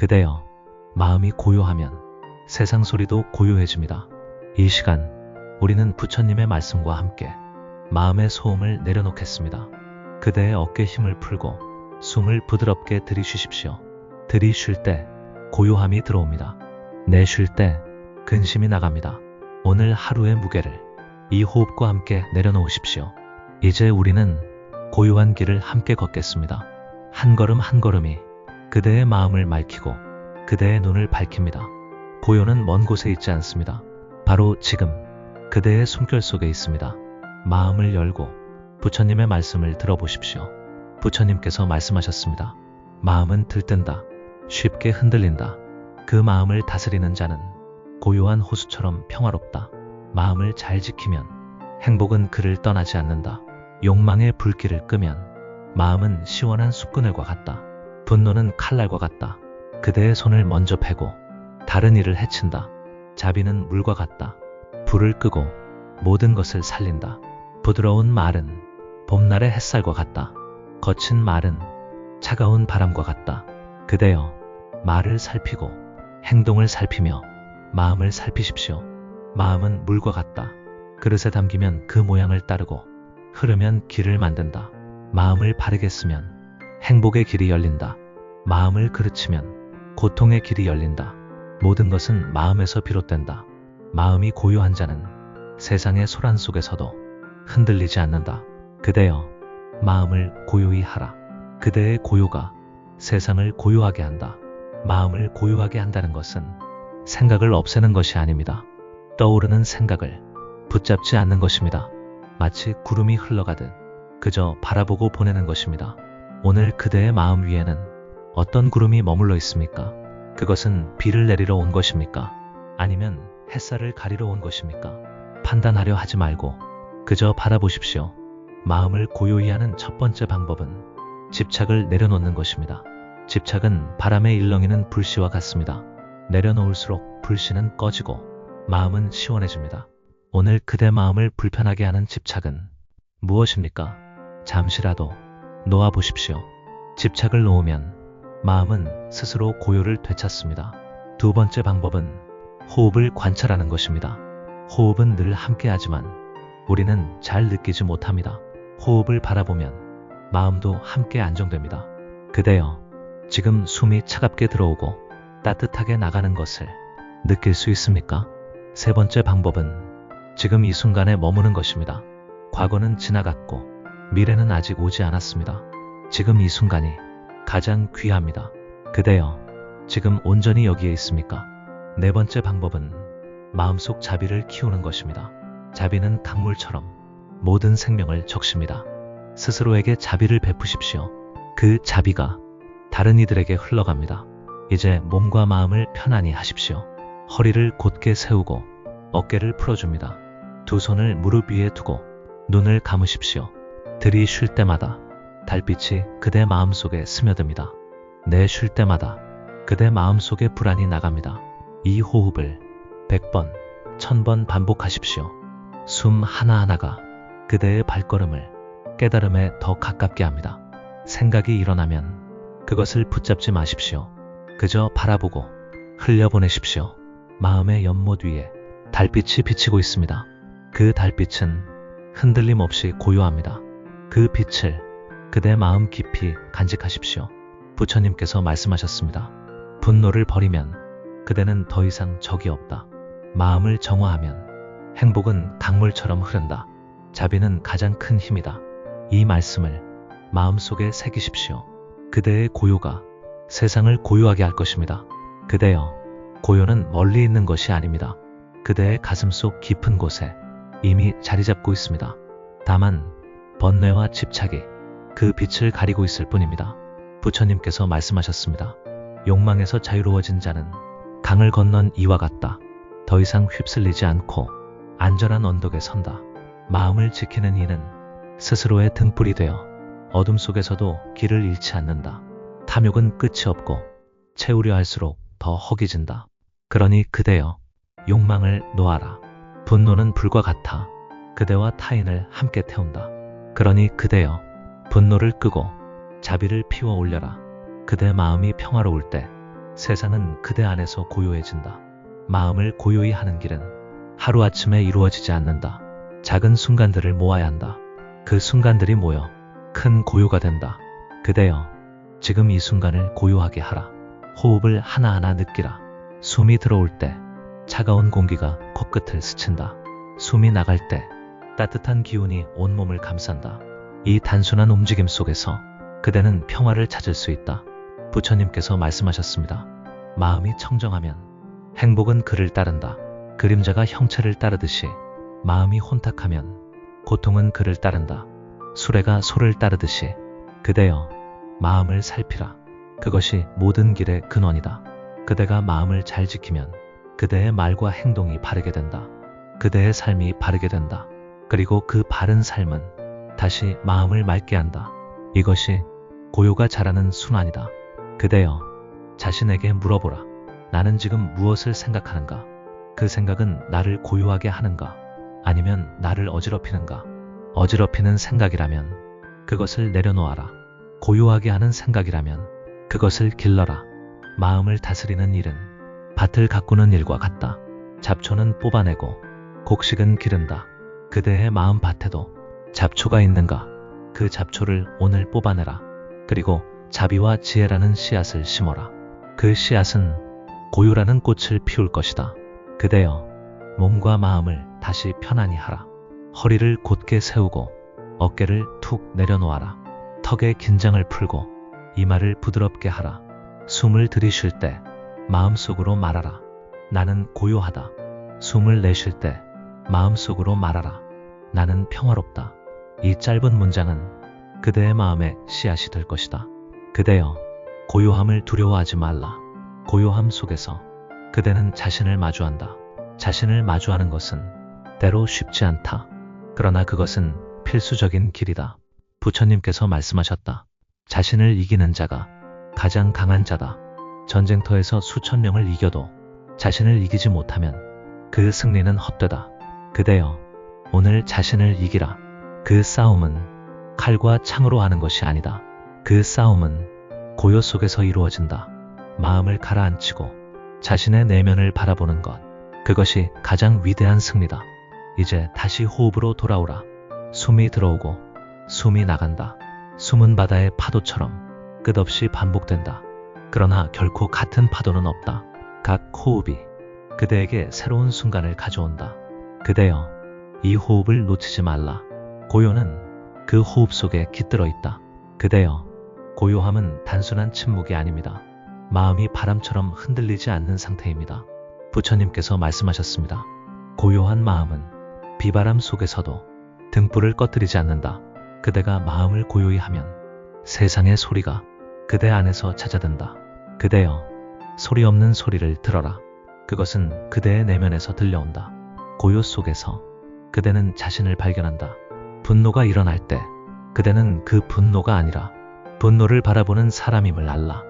그대여, 마음이 고요하면 세상 소리도 고요해집니다. 이 시간 우리는 부처님의 말씀과 함께 마음의 소음을 내려놓겠습니다. 그대의 어깨 힘을 풀고 숨을 부드럽게 들이쉬십시오. 들이쉴 때 고요함이 들어옵니다. 내쉴 때 근심이 나갑니다. 오늘 하루의 무게를 이 호흡과 함께 내려놓으십시오. 이제 우리는 고요한 길을 함께 걷겠습니다. 한 걸음 한 걸음이 그대의 마음을 맑히고 그대의 눈을 밝힙니다. 고요는 먼 곳에 있지 않습니다. 바로 지금 그대의 숨결 속에 있습니다. 마음을 열고 부처님의 말씀을 들어보십시오. 부처님께서 말씀하셨습니다. 마음은 들뜬다. 쉽게 흔들린다. 그 마음을 다스리는 자는 고요한 호수처럼 평화롭다. 마음을 잘 지키면 행복은 그를 떠나지 않는다. 욕망의 불길을 끄면 마음은 시원한 숯그늘과 같다. 분노는 칼날과 같다. 그대의 손을 먼저 패고 다른 이를 해친다. 자비는 물과 같다. 불을 끄고 모든 것을 살린다. 부드러운 말은 봄날의 햇살과 같다. 거친 말은 차가운 바람과 같다. 그대여, 말을 살피고 행동을 살피며 마음을 살피십시오. 마음은 물과 같다. 그릇에 담기면 그 모양을 따르고 흐르면 길을 만든다. 마음을 바르게 쓰면 행복의 길이 열린다. 마음을 그르치면 고통의 길이 열린다. 모든 것은 마음에서 비롯된다. 마음이 고요한 자는 세상의 소란 속에서도 흔들리지 않는다. 그대여, 마음을 고요히 하라. 그대의 고요가 세상을 고요하게 한다. 마음을 고요하게 한다는 것은 생각을 없애는 것이 아닙니다. 떠오르는 생각을 붙잡지 않는 것입니다. 마치 구름이 흘러가듯 그저 바라보고 보내는 것입니다. 오늘 그대의 마음 위에는 어떤 구름이 머물러 있습니까? 그것은 비를 내리러 온 것입니까? 아니면 햇살을 가리러 온 것입니까? 판단하려 하지 말고 그저 바라보십시오. 마음을 고요히 하는 첫 번째 방법은 집착을 내려놓는 것입니다. 집착은 바람에 일렁이는 불씨와 같습니다. 내려놓을수록 불씨는 꺼지고 마음은 시원해집니다. 오늘 그대 마음을 불편하게 하는 집착은 무엇입니까? 잠시라도 놓아보십시오. 집착을 놓으면 마음은 스스로 고요를 되찾습니다. 두 번째 방법은 호흡을 관찰하는 것입니다. 호흡은 늘 함께하지만 우리는 잘 느끼지 못합니다. 호흡을 바라보면 마음도 함께 안정됩니다. 그대여, 지금 숨이 차갑게 들어오고 따뜻하게 나가는 것을 느낄 수 있습니까? 세 번째 방법은 지금 이 순간에 머무는 것입니다. 과거는 지나갔고 미래는 아직 오지 않았습니다. 지금 이 순간이 가장 귀합니다. 그대여, 지금 온전히 여기에 있습니까? 네 번째 방법은 마음속 자비를 키우는 것입니다. 자비는 강물처럼 모든 생명을 적십니다. 스스로에게 자비를 베푸십시오. 그 자비가 다른 이들에게 흘러갑니다. 이제 몸과 마음을 편안히 하십시오. 허리를 곧게 세우고 어깨를 풀어줍니다. 두 손을 무릎 위에 두고 눈을 감으십시오. 들이쉴 때마다 달빛이 그대 마음속에 스며듭니다. 내쉴 때마다 그대 마음속에 불안이 나갑니다. 이 호흡을 100번, 1000번 반복하십시오. 숨 하나하나가 그대의 발걸음을 깨달음에 더 가깝게 합니다. 생각이 일어나면 그것을 붙잡지 마십시오. 그저 바라보고 흘려보내십시오. 마음의 연못 위에 달빛이 비치고 있습니다. 그 달빛은 흔들림 없이 고요합니다. 그 빛을 그대 마음 깊이 간직하십시오. 부처님께서 말씀하셨습니다. 분노를 버리면 그대는 더 이상 적이 없다. 마음을 정화하면 행복은 강물처럼 흐른다. 자비는 가장 큰 힘이다. 이 말씀을 마음속에 새기십시오. 그대의 고요가 세상을 고요하게 할 것입니다. 그대여, 고요는 멀리 있는 것이 아닙니다. 그대의 가슴속 깊은 곳에 이미 자리 잡고 있습니다. 다만 번뇌와 집착이 그 빛을 가리고 있을 뿐입니다. 부처님께서 말씀하셨습니다. 욕망에서 자유로워진 자는 강을 건넌 이와 같다. 더 이상 휩쓸리지 않고 안전한 언덕에 선다. 마음을 지키는 이는 스스로의 등불이 되어 어둠 속에서도 길을 잃지 않는다. 탐욕은 끝이 없고 채우려 할수록 더 허기진다. 그러니 그대여, 욕망을 놓아라. 분노는 불과 같아 그대와 타인을 함께 태운다. 그러니 그대여, 분노를 끄고 자비를 피워 올려라. 그대 마음이 평화로울 때 세상은 그대 안에서 고요해진다. 마음을 고요히 하는 길은 하루아침에 이루어지지 않는다. 작은 순간들을 모아야 한다. 그 순간들이 모여 큰 고요가 된다. 그대여, 지금 이 순간을 고요하게 하라. 호흡을 하나하나 느끼라. 숨이 들어올 때 차가운 공기가 코끝을 스친다. 숨이 나갈 때 따뜻한 기운이 온몸을 감싼다. 이 단순한 움직임 속에서 그대는 평화를 찾을 수 있다. 부처님께서 말씀하셨습니다. 마음이 청정하면 행복은 그를 따른다. 그림자가 형체를 따르듯이 마음이 혼탁하면 고통은 그를 따른다. 수레가 소를 따르듯이 그대여, 마음을 살피라. 그것이 모든 길의 근원이다. 그대가 마음을 잘 지키면 그대의 말과 행동이 바르게 된다. 그대의 삶이 바르게 된다. 그리고 그 바른 삶은 다시 마음을 맑게 한다. 이것이 고요가 자라는 순환이다. 그대여, 자신에게 물어보라. 나는 지금 무엇을 생각하는가? 그 생각은 나를 고요하게 하는가? 아니면 나를 어지럽히는가? 어지럽히는 생각이라면 그것을 내려놓아라. 고요하게 하는 생각이라면 그것을 길러라. 마음을 다스리는 일은 밭을 가꾸는 일과 같다. 잡초는 뽑아내고 곡식은 기른다. 그대의 마음 밭에도 잡초가 있는가? 그 잡초를 오늘 뽑아내라. 그리고 자비와 지혜라는 씨앗을 심어라. 그 씨앗은 고요라는 꽃을 피울 것이다. 그대여, 몸과 마음을 다시 편안히 하라. 허리를 곧게 세우고 어깨를 툭 내려놓아라. 턱의 긴장을 풀고 이마를 부드럽게 하라. 숨을 들이쉴 때 마음속으로 말하라. 나는 고요하다. 숨을 내쉴 때 마음속으로 말하라. 나는 평화롭다. 이 짧은 문장은 그대의 마음에 씨앗이 될 것이다. 그대여, 고요함을 두려워하지 말라. 고요함 속에서 그대는 자신을 마주한다. 자신을 마주하는 것은 때로 쉽지 않다. 그러나 그것은 필수적인 길이다. 부처님께서 말씀하셨다. 자신을 이기는 자가 가장 강한 자다. 전쟁터에서 수천 명을 이겨도 자신을 이기지 못하면 그 승리는 헛되다. 그대여, 오늘 자신을 이기라. 그 싸움은 칼과 창으로 하는 것이 아니다. 그 싸움은 고요 속에서 이루어진다. 마음을 가라앉히고 자신의 내면을 바라보는 것, 그것이 가장 위대한 승리다. 이제 다시 호흡으로 돌아오라. 숨이 들어오고 숨이 나간다. 숨은 바다의 파도처럼 끝없이 반복된다. 그러나 결코 같은 파도는 없다. 각 호흡이 그대에게 새로운 순간을 가져온다. 그대여, 이 호흡을 놓치지 말라. 고요는 그 호흡 속에 깃들어 있다. 그대여, 고요함은 단순한 침묵이 아닙니다. 마음이 바람처럼 흔들리지 않는 상태입니다. 부처님께서 말씀하셨습니다. 고요한 마음은 비바람 속에서도 등불을 꺼뜨리지 않는다. 그대가 마음을 고요히 하면 세상의 소리가 그대 안에서 찾아든다. 그대여, 소리 없는 소리를 들어라. 그것은 그대의 내면에서 들려온다. 고요 속에서 그대는 자신을 발견한다. 분노가 일어날 때 그대는 그 분노가 아니라 분노를 바라보는 사람임을 알라.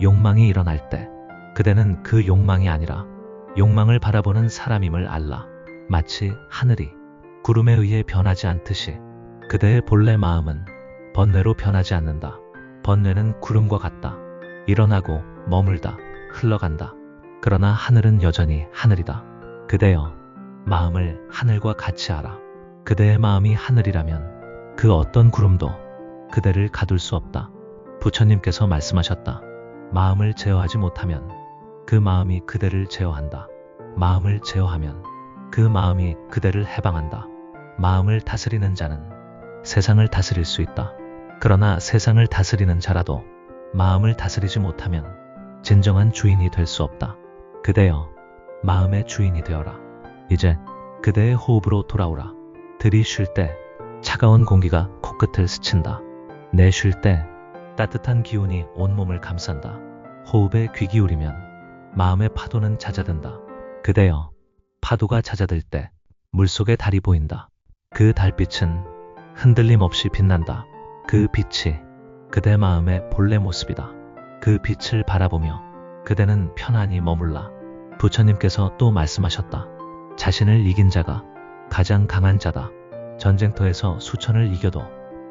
욕망이 일어날 때 그대는 그 욕망이 아니라 욕망을 바라보는 사람임을 알라. 마치 하늘이 구름에 의해 변하지 않듯이 그대의 본래 마음은 번뇌로 변하지 않는다. 번뇌는 구름과 같다. 일어나고 머물다, 흘러간다. 그러나 하늘은 여전히 하늘이다. 그대여, 마음을 하늘과 같이 알아. 그대의 마음이 하늘이라면 그 어떤 구름도 그대를 가둘 수 없다. 부처님께서 말씀하셨다. 마음을 제어하지 못하면 그 마음이 그대를 제어한다. 마음을 제어하면 그 마음이 그대를 해방한다. 마음을 다스리는 자는 세상을 다스릴 수 있다. 그러나 세상을 다스리는 자라도 마음을 다스리지 못하면 진정한 주인이 될 수 없다. 그대여, 마음의 주인이 되어라. 이제 그대의 호흡으로 돌아오라. 들이쉴 때 차가운 공기가 코끝을 스친다. 내쉴 때 따뜻한 기운이 온몸을 감싼다. 호흡에 귀 기울이면 마음의 파도는 잦아든다. 그대여, 파도가 잦아들 때 물속의 달이 보인다. 그 달빛은 흔들림 없이 빛난다. 그 빛이 그대 마음의 본래 모습이다. 그 빛을 바라보며 그대는 편안히 머물라. 부처님께서 또 말씀하셨다. 자신을 이긴 자가 가장 강한 자다. 전쟁터에서 수천을 이겨도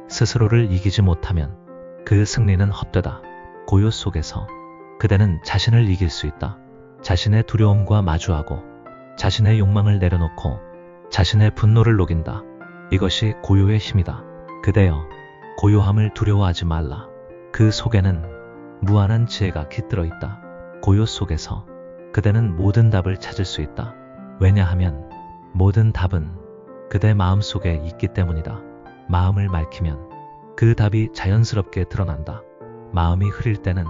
스스로를 이기지 못하면 그 승리는 헛되다. 고요 속에서 그대는 자신을 이길 수 있다. 자신의 두려움과 마주하고 자신의 욕망을 내려놓고 자신의 분노를 녹인다. 이것이 고요의 힘이다. 그대여, 고요함을 두려워하지 말라. 그 속에는 무한한 지혜가 깃들어 있다. 고요 속에서 그대는 모든 답을 찾을 수 있다. 왜냐하면 모든 답은 그대 마음 속에 있기 때문이다. 마음을 맑히면 그 답이 자연스럽게 드러난다. 마음이 흐릴 때는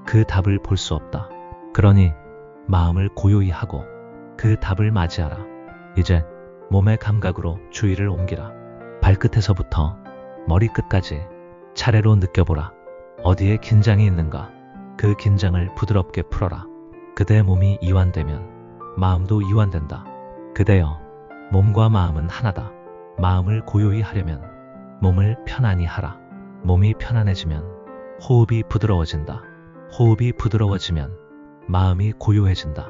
그 답을 볼 수 없다. 그러니 마음을 고요히 하고 그 답을 맞이하라. 이제 몸의 감각으로 주의를 옮기라. 발끝에서부터 머리끝까지 차례로 느껴보라. 어디에 긴장이 있는가? 그 긴장을 부드럽게 풀어라. 그대의 몸이 이완되면 마음도 이완된다. 그대여, 몸과 마음은 하나다. 마음을 고요히 하려면 몸을 편안히 하라. 몸이 편안해지면 호흡이 부드러워진다. 호흡이 부드러워지면 마음이 고요해진다.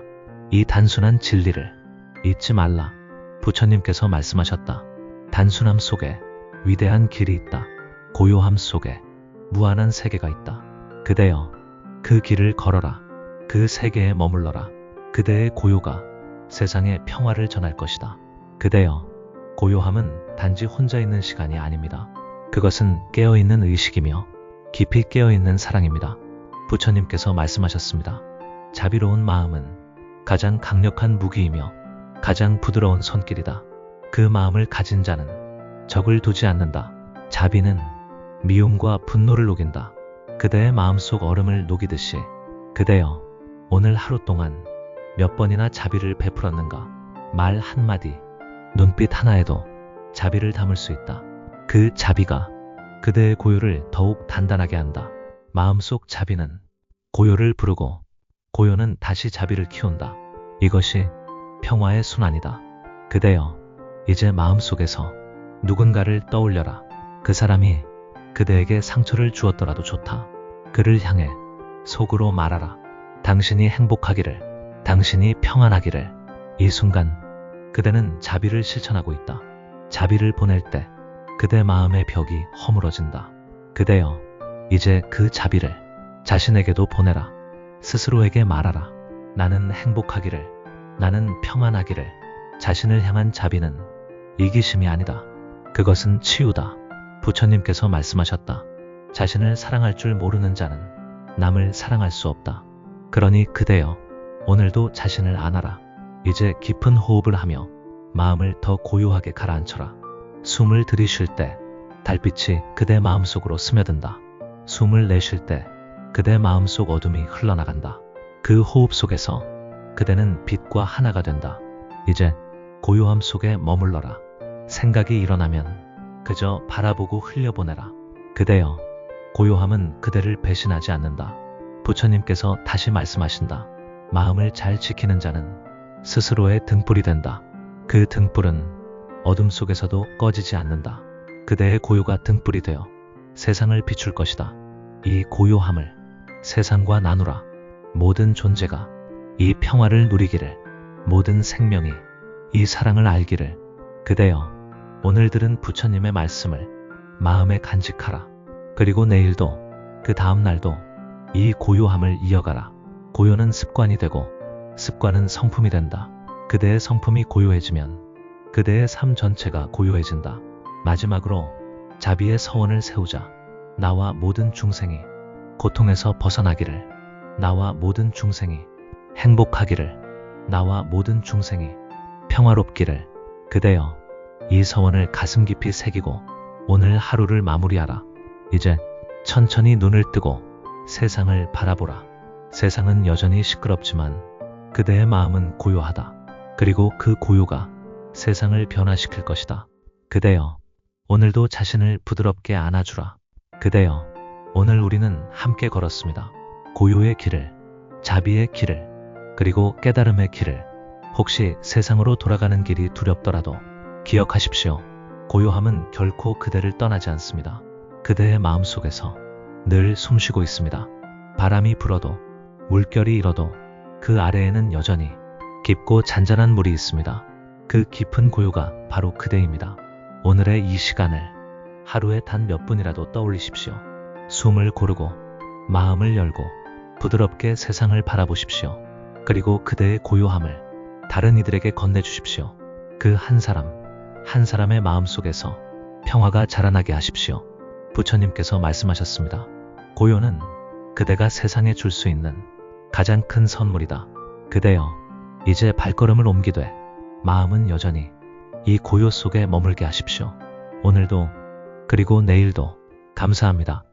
이 단순한 진리를 잊지 말라. 부처님께서 말씀하셨다. 단순함 속에 위대한 길이 있다. 고요함 속에 무한한 세계가 있다. 그대여, 그 길을 걸어라. 그 세계에 머물러라. 그대의 고요가 세상에 평화를 전할 것이다. 그대여, 고요함은 단지 혼자 있는 시간이 아닙니다. 그것은 깨어있는 의식이며 깊이 깨어있는 사랑입니다. 부처님께서 말씀하셨습니다. 자비로운 마음은 가장 강력한 무기이며 가장 부드러운 손길이다. 그 마음을 가진 자는 적을 두지 않는다. 자비는 미움과 분노를 녹인다. 그대의 마음속 얼음을 녹이듯이 그대여, 오늘 하루 동안 몇 번이나 자비를 베풀었는가? 말 한마디, 눈빛 하나에도 자비를 담을 수 있다. 그 자비가 그대의 고요를 더욱 단단하게 한다. 마음속 자비는 고요를 부르고 고요는 다시 자비를 키운다. 이것이 평화의 순환이다. 그대여, 이제 마음속에서 누군가를 떠올려라. 그 사람이 그대에게 상처를 주었더라도 좋다. 그를 향해 속으로 말하라. 당신이 행복하기를, 당신이 평안하기를. 이 순간 그대는 자비를 실천하고 있다. 자비를 보낼 때 그대 마음의 벽이 허물어진다. 그대여, 이제 그 자비를 자신에게도 보내라. 스스로에게 말하라. 나는 행복하기를, 나는 평안하기를. 자신을 향한 자비는 이기심이 아니다. 그것은 치유다. 부처님께서 말씀하셨다. 자신을 사랑할 줄 모르는 자는 남을 사랑할 수 없다. 그러니 그대여, 오늘도 자신을 안아라. 이제 깊은 호흡을 하며 마음을 더 고요하게 가라앉혀라. 숨을 들이쉴 때 달빛이 그대 마음속으로 스며든다. 숨을 내쉴 때 그대 마음속 어둠이 흘러나간다. 그 호흡 속에서 그대는 빛과 하나가 된다. 이제 고요함 속에 머물러라. 생각이 일어나면 그저 바라보고 흘려보내라. 그대여, 고요함은 그대를 배신하지 않는다. 부처님께서 다시 말씀하신다. 마음을 잘 지키는 자는 스스로의 등불이 된다. 그 등불은 어둠 속에서도 꺼지지 않는다. 그대의 고요가 등불이 되어 세상을 비출 것이다. 이 고요함을 세상과 나누라. 모든 존재가 이 평화를 누리기를, 모든 생명이 이 사랑을 알기를. 그대여, 오늘 들은 부처님의 말씀을 마음에 간직하라. 그리고 내일도, 그 다음 날도 이 고요함을 이어가라. 고요는 습관이 되고 습관은 성품이 된다. 그대의 성품이 고요해지면 그대의 삶 전체가 고요해진다. 마지막으로 자비의 서원을 세우자. 나와 모든 중생이 고통에서 벗어나기를, 나와 모든 중생이 행복하기를, 나와 모든 중생이 평화롭기를. 그대여, 이 서원을 가슴 깊이 새기고 오늘 하루를 마무리하라. 이제 천천히 눈을 뜨고 세상을 바라보라. 세상은 여전히 시끄럽지만 그대의 마음은 고요하다. 그리고 그 고요가 세상을 변화시킬 것이다. 그대여, 오늘도 자신을 부드럽게 안아주라. 그대여, 오늘 우리는 함께 걸었습니다. 고요의 길을, 자비의 길을, 그리고 깨달음의 길을. 혹시 세상으로 돌아가는 길이 두렵더라도 기억하십시오. 고요함은 결코 그대를 떠나지 않습니다. 그대의 마음속에서 늘 숨쉬고 있습니다. 바람이 불어도, 물결이 일어도 그 아래에는 여전히 깊고 잔잔한 물이 있습니다. 그 깊은 고요가 바로 그대입니다. 오늘의 이 시간을 하루에 단 몇 분이라도 떠올리십시오. 숨을 고르고 마음을 열고 부드럽게 세상을 바라보십시오. 그리고 그대의 고요함을 다른 이들에게 건네주십시오. 그 한 사람, 한 사람의 마음속에서 평화가 자라나게 하십시오. 부처님께서 말씀하셨습니다. 고요는 그대가 세상에 줄 수 있는 가장 큰 선물이다. 그대여, 이제 발걸음을 옮기되 마음은 여전히 이 고요 속에 머물게 하십시오. 오늘도 그리고 내일도 감사합니다.